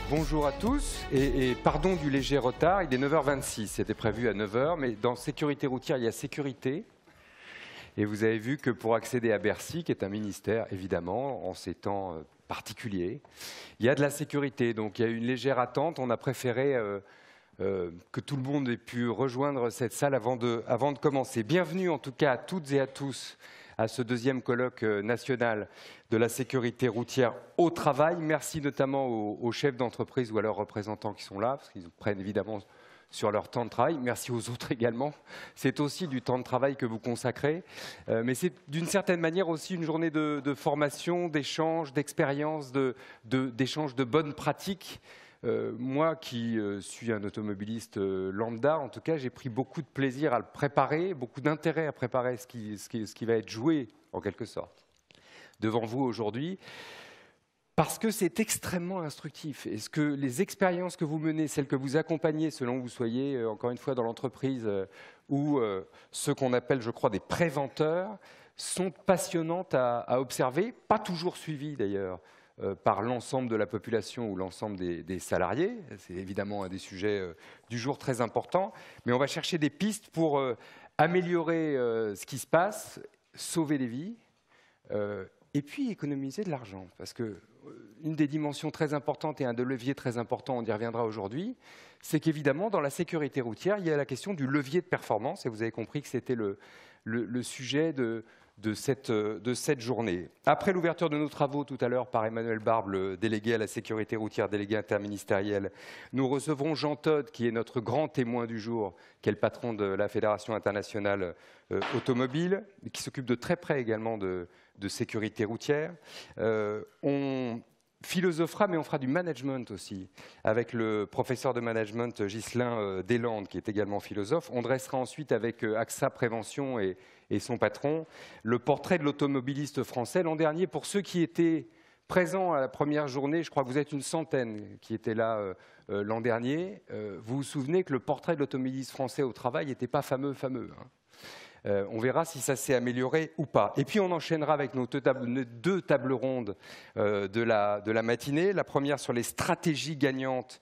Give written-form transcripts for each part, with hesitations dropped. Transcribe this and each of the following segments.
Bonjour à tous et pardon du léger retard, il est 9h26, c'était prévu à 9h, mais dans sécurité routière, il y a sécurité. Et vous avez vu que pour accéder à Bercy, qui est un ministère évidemment, en ces temps particuliers, il y a de la sécurité. Donc il y a une légère attente, on a préféré que tout le monde ait pu rejoindre cette salle avant de commencer. Bienvenue en tout cas à toutes et à tous à ce deuxième colloque national de la sécurité routière au travail. Merci notamment aux chefs d'entreprise ou à leurs représentants qui sont là, parce qu'ils prennent évidemment sur leur temps de travail. Merci aux autres également. C'est aussi du temps de travail que vous consacrez. Mais c'est d'une certaine manière aussi une journée de formation, d'échange, d'expérience, d'échange de bonnes pratiques. Moi qui suis un automobiliste lambda, en tout cas, j'ai pris beaucoup de plaisir à le préparer, beaucoup d'intérêt à préparer ce qui va être joué, en quelque sorte, devant vous aujourd'hui, parce que c'est extrêmement instructif. Est-ce que les expériences que vous menez, celles que vous accompagnez, selon que vous soyez, encore une fois, dans l'entreprise, ou ceux qu'on appelle, je crois, des préventeurs, sont passionnantes à observer, pas toujours suivies d'ailleurs, par l'ensemble de la population ou l'ensemble des salariés. C'est évidemment un des sujets du jour très important. Mais on va chercher des pistes pour améliorer ce qui se passe, sauver des vies et puis économiser de l'argent. Parce qu'une des dimensions très importantes et un des leviers très importants, on y reviendra aujourd'hui, c'est qu'évidemment, dans la sécurité routière, il y a la question du levier de performance. Et vous avez compris que c'était le sujet de cette journée. Après l'ouverture de nos travaux tout à l'heure par Emmanuel Barbe, le délégué à la sécurité routière, délégué interministériel, nous recevrons Jean Todt, qui est notre grand témoin du jour, qui est le patron de la Fédération internationale automobile, qui s'occupe de très près également de sécurité routière. On philosophera, mais on fera du management aussi, avec le professeur de management Ghislain Deslandes, qui est également philosophe. On dressera ensuite avec AXA Prévention et son patron le portrait de l'automobiliste français. L'an dernier, pour ceux qui étaient présents à la première journée, je crois que vous êtes une centaine qui étaient là l'an dernier, vous vous souvenez que le portrait de l'automobiliste français au travail n'était pas fameux. On verra si ça s'est amélioré ou pas. Et puis on enchaînera avec nos deux tables rondes de la matinée. La première sur les stratégies gagnantes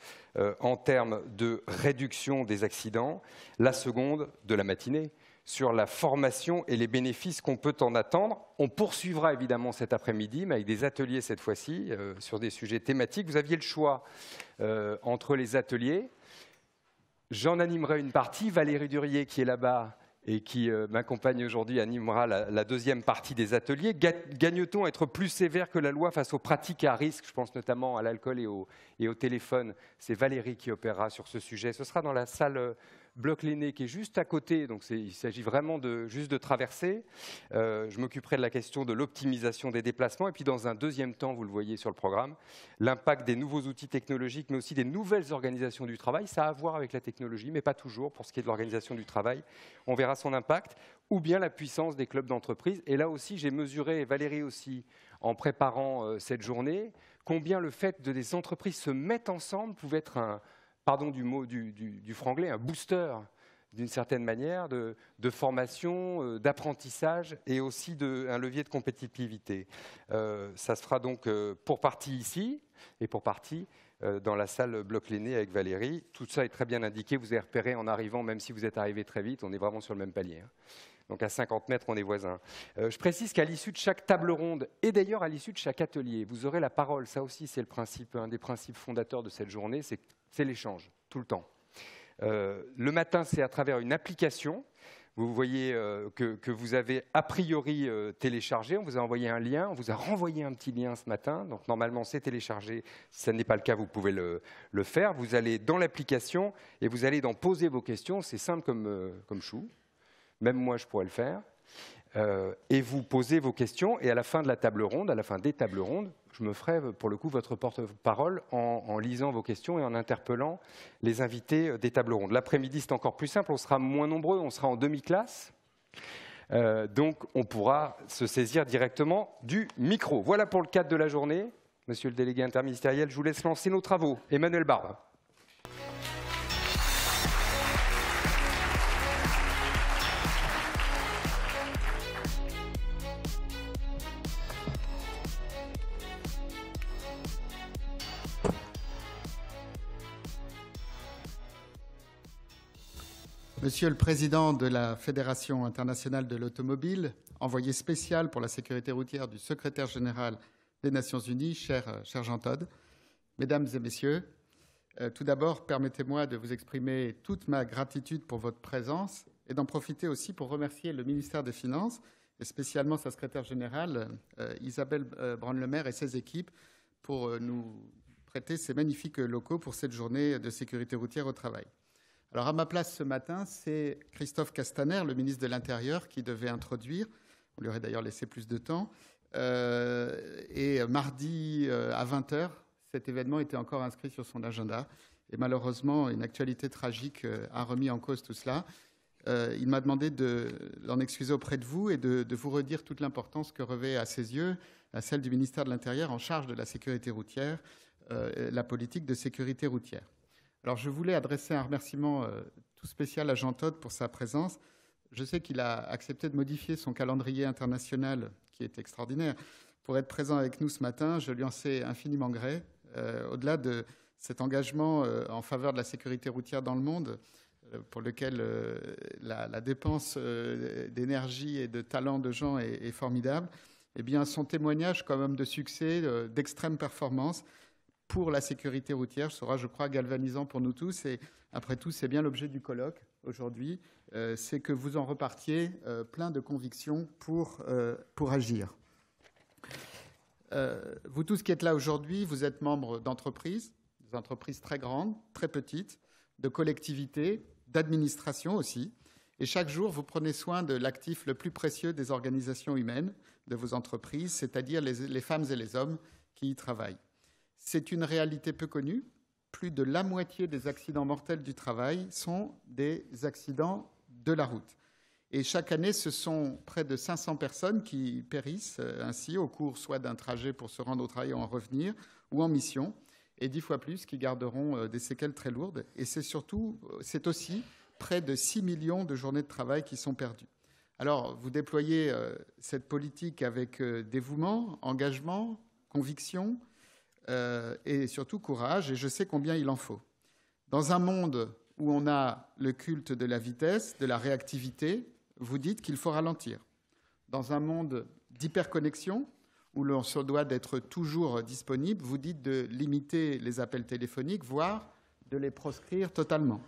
en termes de réduction des accidents. La seconde de la matinée sur la formation et les bénéfices qu'on peut en attendre. On poursuivra évidemment cet après-midi, mais avec des ateliers cette fois-ci, sur des sujets thématiques. Vous aviez le choix entre les ateliers. J'en animerai une partie. Valérie Durier, qui est là-bas, et qui m'accompagne aujourd'hui, animera la deuxième partie des ateliers. Gagne-t-on à être plus sévère que la loi face aux pratiques à risque? Je pense notamment à l'alcool et au téléphone. C'est Valérie qui opérera sur ce sujet. Ce sera dans la salle Bloch Lenné, qui est juste à côté. Donc il s'agit vraiment juste de traverser. Je m'occuperai de la question de l'optimisation des déplacements. Et puis dans un deuxième temps, vous le voyez sur le programme, l'impact des nouveaux outils technologiques, mais aussi des nouvelles organisations du travail. Ça a à voir avec la technologie, mais pas toujours pour ce qui est de l'organisation du travail. On verra son impact, ou bien la puissance des clubs d'entreprise. Et là aussi, j'ai mesuré, et Valérie aussi, en préparant cette journée, combien le fait que des entreprises se mettent ensemble pouvait être pardon du mot du franglais, un booster d'une certaine manière de formation, d'apprentissage et aussi un levier de compétitivité. Ça se fera donc pour partie ici et pour partie dans la salle Bloch Lenné avec Valérie. Tout ça est très bien indiqué, vous avez repéré en arrivant, même si vous êtes arrivé très vite, on est vraiment sur le même palier. Donc à 50 mètres, on est voisins. Je précise qu'à l'issue de chaque table ronde, et d'ailleurs à l'issue de chaque atelier, vous aurez la parole. Ça aussi, c'est le principe, un des principes fondateurs de cette journée, c'est l'échange, tout le temps. Le matin, c'est à travers une application. Vous voyez que vous avez a priori téléchargé. On vous a envoyé un lien, on vous a renvoyé un petit lien ce matin. Donc normalement, c'est téléchargé. Si ce n'est pas le cas, vous pouvez le faire. Vous allez dans l'application et vous allez poser vos questions. C'est simple comme chou. Même moi, je pourrais le faire. Et vous posez vos questions. Et à la fin de la table ronde, à la fin des tables rondes, je me ferai pour le coup votre porte-parole en lisant vos questions et en interpellant les invités des tables rondes. L'après-midi, c'est encore plus simple. On sera moins nombreux. On sera en demi-classe. Donc, on pourra se saisir directement du micro. Voilà pour le cadre de la journée. Monsieur le délégué interministériel, je vous laisse lancer nos travaux. Emmanuel Barbe. Monsieur le Président de la Fédération internationale de l'automobile, envoyé spécial pour la sécurité routière du secrétaire général des Nations Unies, cher Jean Todt, Mesdames et Messieurs, tout d'abord, permettez-moi de vous exprimer toute ma gratitude pour votre présence et d'en profiter aussi pour remercier le ministère des Finances et spécialement sa secrétaire générale, Isabelle Braun-Le Maire et ses équipes, pour nous prêter ces magnifiques locaux pour cette journée de sécurité routière au travail. Alors, à ma place ce matin, c'est Christophe Castaner, le ministre de l'Intérieur, qui devait introduire. On lui aurait d'ailleurs laissé plus de temps. Et mardi à 20h, cet événement était encore inscrit sur son agenda. Et malheureusement, une actualité tragique a remis en cause tout cela. Il m'a demandé d'en excuser auprès de vous et de vous redire toute l'importance que revêt à ses yeux, à celle du ministère de l'Intérieur en charge de la sécurité routière, la politique de sécurité routière. Alors, je voulais adresser un remerciement tout spécial à Jean Todt pour sa présence. Je sais qu'il a accepté de modifier son calendrier international, qui est extraordinaire, pour être présent avec nous ce matin. Je lui en sais infiniment gré. Au-delà de cet engagement en faveur de la sécurité routière dans le monde, pour lequel la dépense d'énergie et de talent de gens est formidable, eh bien, son témoignage comme homme de succès, d'extrême performance, pour la sécurité routière sera, je crois, galvanisant pour nous tous. Et après tout, c'est bien l'objet du colloque aujourd'hui, c'est que vous en repartiez plein de convictions pour agir. Vous tous qui êtes là aujourd'hui, vous êtes membres d'entreprises, des entreprises très grandes, très petites, de collectivités, d'administrations aussi. Et chaque jour, vous prenez soin de l'actif le plus précieux des organisations humaines, de vos entreprises, c'est-à-dire les femmes et les hommes qui y travaillent. C'est une réalité peu connue. Plus de la moitié des accidents mortels du travail sont des accidents de la route. Et chaque année, ce sont près de 500 personnes qui périssent ainsi au cours soit d'un trajet pour se rendre au travail ou en revenir, ou en mission, et 10 fois plus qui garderont des séquelles très lourdes. Et c'est aussi près de 6 millions de journées de travail qui sont perdues. Alors, vous déployez cette politique avec dévouement, engagement, conviction, et surtout courage, et je sais combien il en faut. Dans un monde où on a le culte de la vitesse, de la réactivité, vous dites qu'il faut ralentir. Dans un monde d'hyperconnexion, où l'on se doit d'être toujours disponible, vous dites de limiter les appels téléphoniques, voire de les proscrire totalement.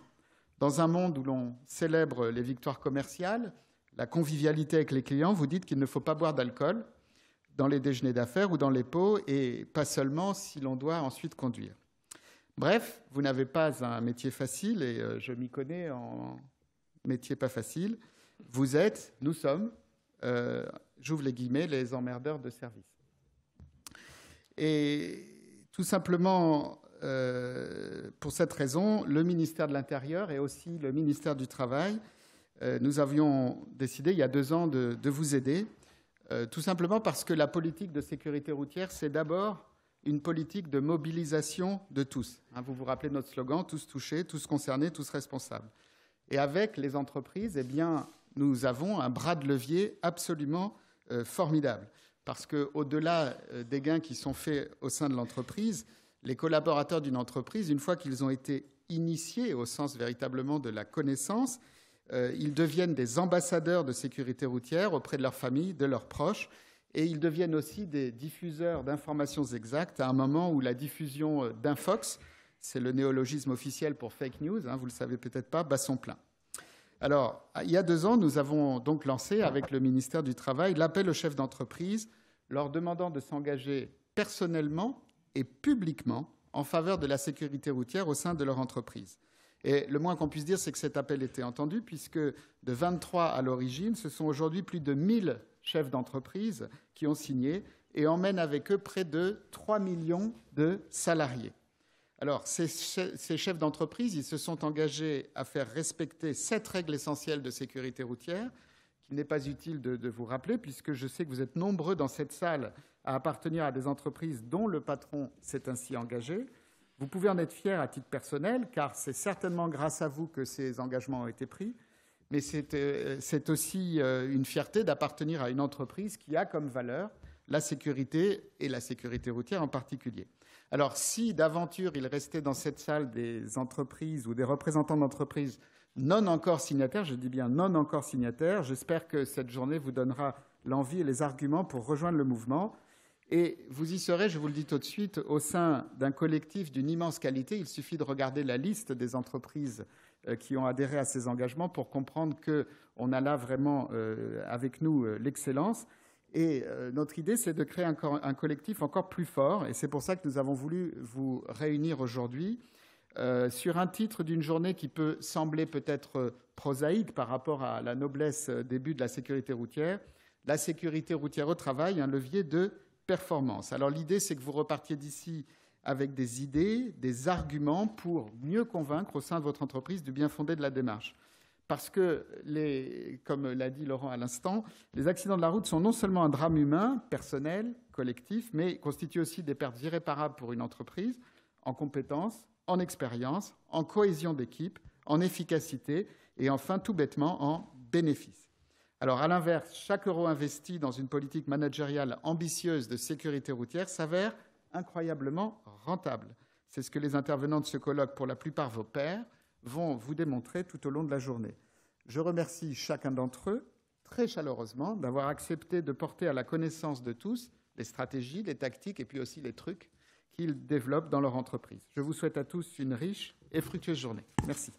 Dans un monde où l'on célèbre les victoires commerciales, la convivialité avec les clients, vous dites qu'il ne faut pas boire d'alcool dans les déjeuners d'affaires ou dans les pots, et pas seulement si l'on doit ensuite conduire. Bref, vous n'avez pas un métier facile, et je m'y connais en métier pas facile. Nous sommes, j'ouvre les guillemets, les emmerdeurs de service. Et tout simplement, pour cette raison, le ministère de l'Intérieur et aussi le ministère du Travail, nous avions décidé il y a 2 ans de vous aider, tout simplement parce que la politique de sécurité routière, c'est d'abord une politique de mobilisation de tous. Vous vous rappelez notre slogan, tous touchés, tous concernés, tous responsables. Et avec les entreprises, eh bien, nous avons un bras de levier absolument formidable. Parce qu'au-delà des gains qui sont faits au sein de l'entreprise, les collaborateurs d'une entreprise, une fois qu'ils ont été initiés au sens véritablement de la connaissance, ils deviennent des ambassadeurs de sécurité routière auprès de leur famille, de leurs proches, et ils deviennent aussi des diffuseurs d'informations exactes à un moment où la diffusion d'infox, c'est le néologisme officiel pour fake news, vous ne le savez peut-être pas, bat son plein. Alors, il y a 2 ans, nous avons donc lancé avec le ministère du Travail l'appel aux chefs d'entreprise, leur demandant de s'engager personnellement et publiquement en faveur de la sécurité routière au sein de leur entreprise. Et le moins qu'on puisse dire, c'est que cet appel était entendu, puisque de 23 à l'origine, ce sont aujourd'hui plus de 1000 chefs d'entreprise qui ont signé et emmènent avec eux près de 3 millions de salariés. Alors, ces chefs d'entreprise, ils se sont engagés à faire respecter 7 règles essentielles de sécurité routière, qu'il n'est pas utile de vous rappeler, puisque je sais que vous êtes nombreux dans cette salle à appartenir à des entreprises dont le patron s'est ainsi engagé. Vous pouvez en être fiers à titre personnel, car c'est certainement grâce à vous que ces engagements ont été pris, mais c'est aussi une fierté d'appartenir à une entreprise qui a comme valeur la sécurité et la sécurité routière en particulier. Alors, si d'aventure il restait dans cette salle des entreprises ou des représentants d'entreprises non encore signataires, je dis bien non encore signataires. J'espère que cette journée vous donnera l'envie et les arguments pour rejoindre le mouvement. Et vous y serez, je vous le dis tout de suite, au sein d'un collectif d'une immense qualité. Il suffit de regarder la liste des entreprises qui ont adhéré à ces engagements pour comprendre qu'on a là vraiment avec nous l'excellence. Et notre idée, c'est de créer un collectif encore plus fort. Et c'est pour ça que nous avons voulu vous réunir aujourd'hui sur un titre d'une journée qui peut sembler peut-être prosaïque par rapport à la noblesse des buts de la sécurité routière. La sécurité routière au travail, un levier de performance. Alors l'idée, c'est que vous repartiez d'ici avec des idées, des arguments pour mieux convaincre au sein de votre entreprise du bien fondé de la démarche. Parce que, comme l'a dit Laurent à l'instant, les accidents de la route sont non seulement un drame humain, personnel, collectif, mais constituent aussi des pertes irréparables pour une entreprise en compétences, en expérience, en cohésion d'équipe, en efficacité et enfin, tout bêtement, en bénéfice. Alors, à l'inverse, chaque euro investi dans une politique managériale ambitieuse de sécurité routière s'avère incroyablement rentable. C'est ce que les intervenants de ce colloque, pour la plupart vos pairs, vont vous démontrer tout au long de la journée. Je remercie chacun d'entre eux très chaleureusement d'avoir accepté de porter à la connaissance de tous les stratégies, les tactiques et puis aussi les trucs qu'ils développent dans leur entreprise. Je vous souhaite à tous une riche et fructueuse journée. Merci.